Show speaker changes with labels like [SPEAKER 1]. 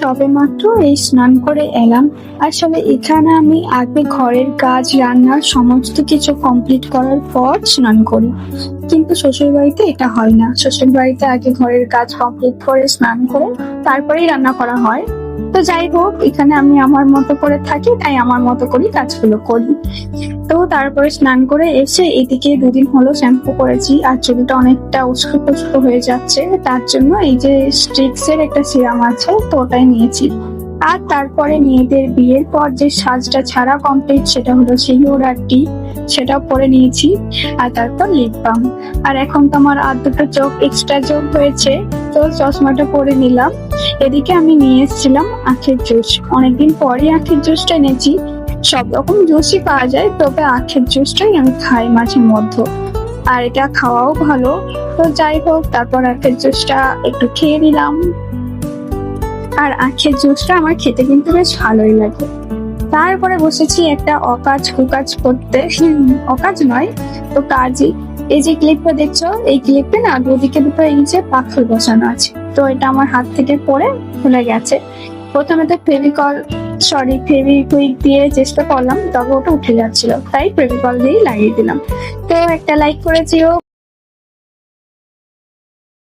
[SPEAKER 1] সবেমাত্র এই স্নান করে এলাম। আসলে এখানে আমি আগে ঘরের কাজ রান্নার সমস্ত কিছু কমপ্লিট করার পর স্নান করি, কিন্তু শ্বশুর বাড়িতে এটা হয় না। শ্বশুর বাড়িতে আগে ঘরের কাজ কমপ্লিট করে স্নান করে তারপরেই রান্না করা হয়। তো যাই হোক, এখানে আমি আমার মতো করে থাকি, তাই আমার মতো করেই কাজগুলো করি। তো তারপরে স্নান করে এসে এদিকে 2 দিন হলো শ্যাম্পু করেছি, আর চুলটা অনেকটা উস্কো খুস্কো হয়ে যাচ্ছে। তার জন্য এই যে স্ট্রিক্স এর একটা সিরাম আছে, তো ওটাই নিয়েছি। আর তারপরে মেয়েদের বিয়ের পর যে সাজটা ছাড়া কমপ্লিট, সেটা হলো সিঁদুর আর টিপ, সেটাও পরে নিয়েছি। আর তারপর লিপ বাম। আর এখন তো আমার আর 2টো চোখ এক্সট্রা চোখ হয়েছে, তো চশমাটা পরে নিলাম। এদিকে আমি নিয়ে এসেছিলাম আখের জুস, অনেকদিন পরে আখের জুসটা এনেছি। সব রকম জুসই পাওয়া যায়, তবে আখের জুসটাই আমি খাই মাঝে মধ্যে, আর এটা খাওয়াও ভালো। তো যাই হোক, তারপর আখের জুসটা একটু খেয়ে নিলাম। আর আখের জুসটা আমার খেতে কিন্তু বেশ ভালোই লাগে। তারপরে বসেছি একটা অকাজ কুকাজ করতে। অকাজ নয় তো কাজই। এই যে ক্লিপটা দেখছো, এই ক্লিপে না 2দিকে 2টো এই যে পাথর বসানো আছে, তো এটা আমার হাত থেকে পড়ে খুলে গেছে। প্রথমে তো ফেভিকুইক দিয়ে চেষ্টা করলাম, তবে ওটা উঠে যাচ্ছিল, তাই ফেভিকল দিয়ে লাগিয়ে দিলাম। তো একটা লাইক করে যেও,